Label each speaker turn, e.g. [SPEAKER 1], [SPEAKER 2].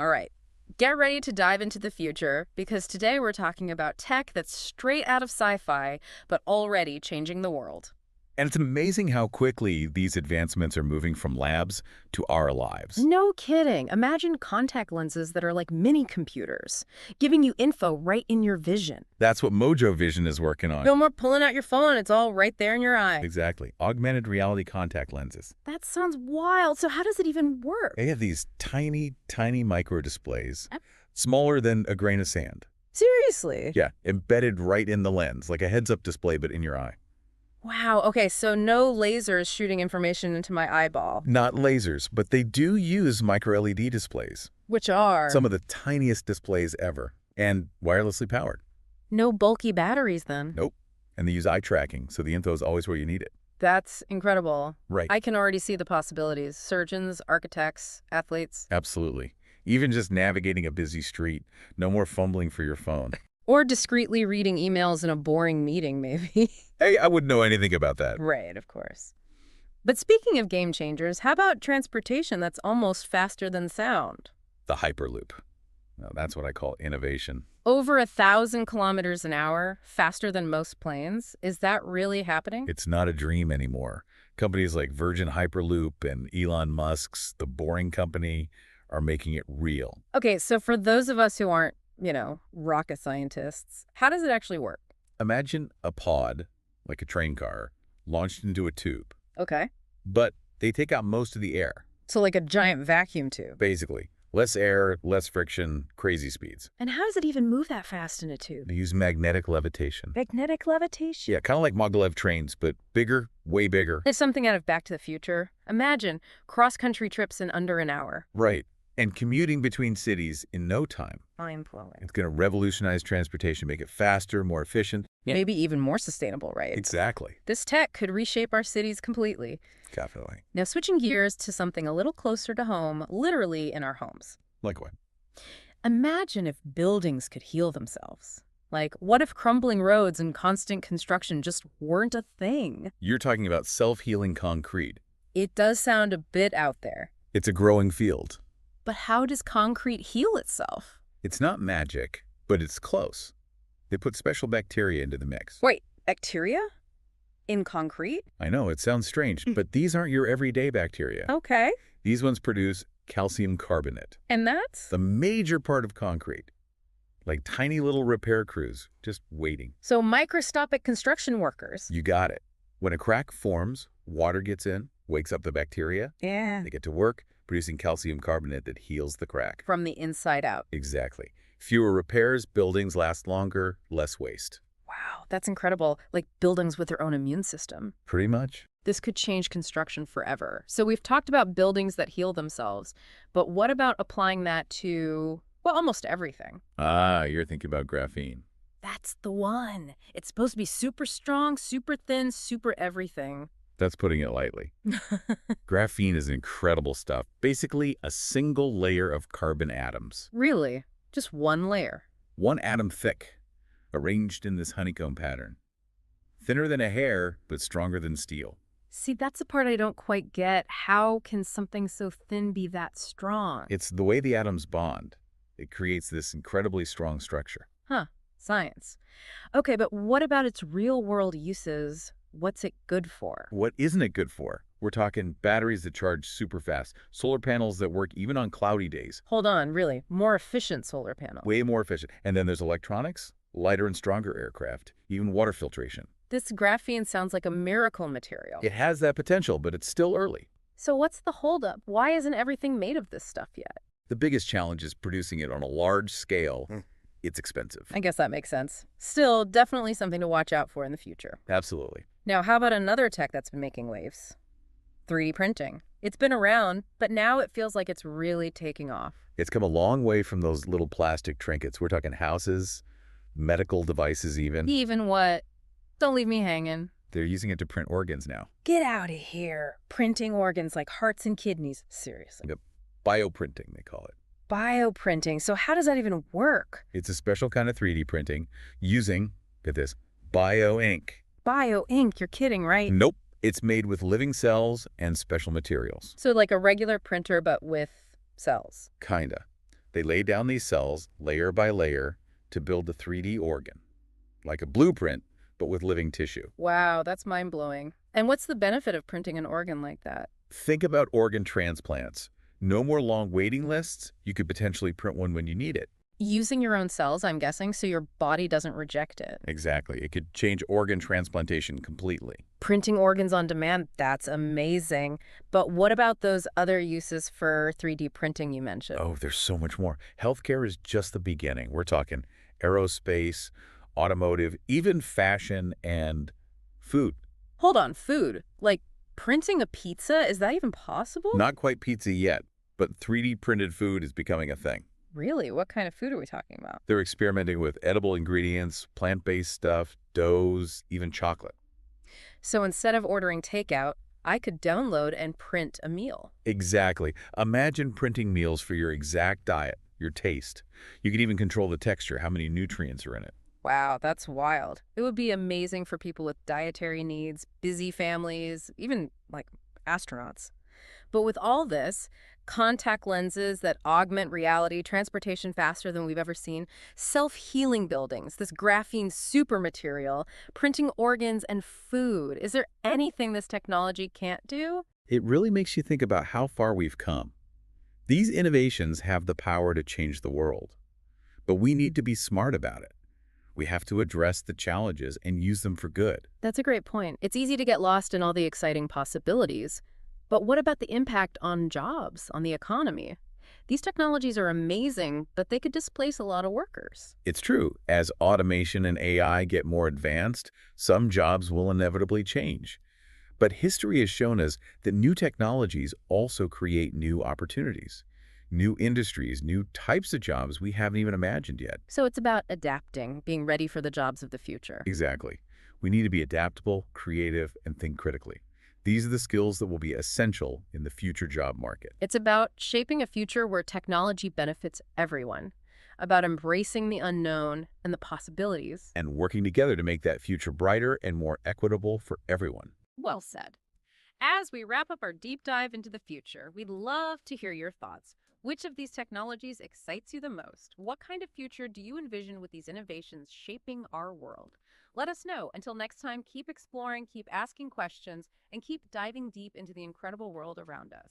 [SPEAKER 1] All right. Get ready to dive into the future because today we're talking about tech that's straight out of sci-fi but already changing the world.
[SPEAKER 2] And it's amazing how quickly these advancements are moving from labs to our lives.
[SPEAKER 1] No kidding. Imagine contact lenses that are like mini computers, giving you info right in your vision.
[SPEAKER 2] That's what Mojo Vision is working on.
[SPEAKER 1] No more pulling out your phone, it's all right there in your eye.
[SPEAKER 2] Exactly. Augmented reality contact lenses.
[SPEAKER 1] That sounds wild. So how does it even work?
[SPEAKER 2] They have these tiny, tiny micro displays,
[SPEAKER 1] Uh,
[SPEAKER 2] smaller than a grain of sand.
[SPEAKER 1] Seriously?
[SPEAKER 2] Yeah, embedded right in the lens, like a heads-up display, but in your eye.
[SPEAKER 1] Wow. Okay, so no lasers shooting information into my eyeball,
[SPEAKER 2] Not lasers, but they do use micro LED displays.
[SPEAKER 1] which are
[SPEAKER 2] Some of the tiniest displays ever, and wirelessly powered.
[SPEAKER 1] no bulky batteries then.
[SPEAKER 2] Nope. And they use eye tracking, so the info is always where you need it.
[SPEAKER 1] That's incredible.
[SPEAKER 2] Right.
[SPEAKER 1] I can already see the possibilities. Surgeons, architects, athletes.
[SPEAKER 2] Absolutely. Even just navigating a busy street, no more fumbling for your phone.
[SPEAKER 1] Or discreetly reading emails in a boring meeting, maybe.
[SPEAKER 2] Hey, I wouldn't know anything about that.
[SPEAKER 1] Right, of course. But speaking of game changers, how about transportation that's almost faster than sound?
[SPEAKER 2] The Hyperloop. Now, that's what I call innovation.
[SPEAKER 1] Over 1,000 kilometers an hour, faster than most planes. Is that really happening?
[SPEAKER 2] It's not a dream anymore. Companies like Virgin Hyperloop and Elon Musk's The Boring Company are making it real.
[SPEAKER 1] Okay, so for those of us who aren't, rocket scientists, how does it actually work?
[SPEAKER 2] Imagine a pod, like a train car, launched into a tube.
[SPEAKER 1] Okay.
[SPEAKER 2] But they take out most of the air,
[SPEAKER 1] So like a giant vacuum tube.
[SPEAKER 2] basically. Less air, less friction, crazy speeds.
[SPEAKER 1] And how does it even move that fast in a tube?
[SPEAKER 2] They use magnetic levitation.
[SPEAKER 1] Magnetic levitation?
[SPEAKER 2] Yeah, kind of like Mogilev trains, but bigger, way bigger.
[SPEAKER 1] It's something out of Back to the Future. Imagine cross-country trips in under an hour.
[SPEAKER 2] Right. And commuting between cities in no time.
[SPEAKER 1] Mind-blowing.
[SPEAKER 2] It's going to revolutionize transportation, make it faster, more efficient. Yeah.
[SPEAKER 1] Maybe even more sustainable, right?
[SPEAKER 2] Exactly.
[SPEAKER 1] This tech could reshape our cities completely.
[SPEAKER 2] Definitely.
[SPEAKER 1] Now, switching gears to something a little closer to home, literally in our homes.
[SPEAKER 2] Like what?
[SPEAKER 1] Imagine if buildings could heal themselves. Like, what if crumbling roads and constant construction just weren't a thing?
[SPEAKER 2] You're talking about self-healing concrete.
[SPEAKER 1] It does sound a bit out there.
[SPEAKER 2] It's a growing field.
[SPEAKER 1] But how does concrete heal itself?
[SPEAKER 2] It's not magic, but it's close. They put special bacteria into the mix.
[SPEAKER 1] Wait, bacteria? In concrete?
[SPEAKER 2] I know, it sounds strange, but these aren't your everyday bacteria.
[SPEAKER 1] Okay.
[SPEAKER 2] These ones produce calcium carbonate,
[SPEAKER 1] And that's?
[SPEAKER 2] the major part of concrete. Like tiny little repair crews, just waiting.
[SPEAKER 1] So microscopic construction workers.
[SPEAKER 2] You got it. When a crack forms, water gets in, wakes up the bacteria.
[SPEAKER 1] Yeah.
[SPEAKER 2] They get to work, producing calcium carbonate that heals the crack.
[SPEAKER 1] From the inside out.
[SPEAKER 2] Exactly. Fewer repairs, buildings last longer, less waste.
[SPEAKER 1] Wow, that's incredible. Like buildings with their own immune system.
[SPEAKER 2] Pretty much.
[SPEAKER 1] This could change construction forever. So we've talked about buildings that heal themselves, but what about applying that to, well, almost everything?
[SPEAKER 2] Ah, you're thinking about graphene.
[SPEAKER 1] That's the one. It's supposed to be super strong, super thin, super everything.
[SPEAKER 2] That's putting it lightly. Graphene is incredible stuff. Basically, a single layer of carbon atoms.
[SPEAKER 1] Really? Just one layer?
[SPEAKER 2] One atom thick, arranged in this honeycomb pattern. Thinner than a hair, but stronger than steel.
[SPEAKER 1] See, that's the part I don't quite get. How can something so thin be that strong?
[SPEAKER 2] It's the way the atoms bond. It creates this incredibly strong structure.
[SPEAKER 1] Huh, science. Okay, but what about its real-world uses? What's it good for?
[SPEAKER 2] What isn't it good for? We're talking batteries that charge super fast, solar panels that work even on cloudy days.
[SPEAKER 1] Hold on, really. More efficient solar panel.
[SPEAKER 2] Way more efficient. And then there's electronics, lighter and stronger aircraft, even water filtration.
[SPEAKER 1] This graphene sounds like a miracle material.
[SPEAKER 2] It has that potential, but it's still early.
[SPEAKER 1] So what's the holdup? Why isn't everything made of this stuff yet?
[SPEAKER 2] The biggest challenge is producing it on a large scale. It's expensive.
[SPEAKER 1] I guess that makes sense. Still, definitely something to watch out for in the future.
[SPEAKER 2] Absolutely.
[SPEAKER 1] Now, how about another tech that's been making waves? 3D printing. It's been around, but now it feels like it's really taking off.
[SPEAKER 2] It's come a long way from those little plastic trinkets. We're talking houses, medical devices even.
[SPEAKER 1] Even what? Don't leave me hanging.
[SPEAKER 2] They're using it to print organs now.
[SPEAKER 1] Get out of here. Printing organs like hearts and kidneys. Seriously.
[SPEAKER 2] Yep. Bioprinting, they call it.
[SPEAKER 1] Bioprinting. So how does that even work?
[SPEAKER 2] It's a special kind of 3D printing using, get this, bioink.
[SPEAKER 1] Bio-ink, you're kidding, right?
[SPEAKER 2] Nope. It's made with living cells and special materials.
[SPEAKER 1] So like a regular printer, but with cells.
[SPEAKER 2] Kinda. They lay down these cells layer by layer to build a 3D organ, like a blueprint, but with living tissue.
[SPEAKER 1] Wow, that's mind-blowing. And what's the benefit of printing an organ like that?
[SPEAKER 2] Think about organ transplants. No more long waiting lists. You could potentially print one when you need it.
[SPEAKER 1] Using your own cells, I'm guessing, so your body doesn't reject it.
[SPEAKER 2] Exactly. It could change organ transplantation completely.
[SPEAKER 1] Printing organs on demand, that's amazing. But what about those other uses for 3D printing you mentioned?
[SPEAKER 2] Oh, there's so much more. Healthcare is just the beginning. We're talking aerospace, automotive, even fashion and food.
[SPEAKER 1] Hold on, food. Like printing a pizza, is that even possible?
[SPEAKER 2] Not quite pizza yet, but 3D printed food is becoming a thing.
[SPEAKER 1] Really? What kind of food are we talking about?
[SPEAKER 2] They're experimenting with edible ingredients, plant-based stuff, doughs, even chocolate.
[SPEAKER 1] So instead of ordering takeout, I could download and print a meal.
[SPEAKER 2] Exactly. Imagine printing meals for your exact diet, your taste. You can even control the texture, how many nutrients are in it.
[SPEAKER 1] Wow, that's wild. It would be amazing for people with dietary needs, busy families, even like astronauts. But with all this, contact lenses that augment reality, transportation faster than we've ever seen, self-healing buildings, this graphene super material, printing organs and food. Is there anything this technology can't do?
[SPEAKER 2] It really makes you think about how far we've come. These innovations have the power to change the world, but we need to be smart about it. We have to address the challenges and use them for good.
[SPEAKER 1] That's a great point. It's easy to get lost in all the exciting possibilities. But what about the impact on jobs, on the economy? These technologies are amazing, but they could displace a lot of workers.
[SPEAKER 2] It's true, as automation and AI get more advanced, some jobs will inevitably change. But history has shown us that new technologies also create new opportunities, new industries, new types of jobs we haven't even imagined yet.
[SPEAKER 1] So it's about adapting, being ready for the jobs of the future.
[SPEAKER 2] Exactly. We need to be adaptable, creative, and think critically. These are the skills that will be essential in the future job market.
[SPEAKER 1] It's about shaping a future where technology benefits everyone, about embracing the unknown and the possibilities.
[SPEAKER 2] And working together to make that future brighter and more equitable for everyone.
[SPEAKER 1] Well said. As we wrap up our deep dive into the future, we'd love to hear your thoughts. Which of these technologies excites you the most? What kind of future do you envision with these innovations shaping our world? Let us know. Until next time, keep exploring, keep asking questions, and keep diving deep into the incredible world around us.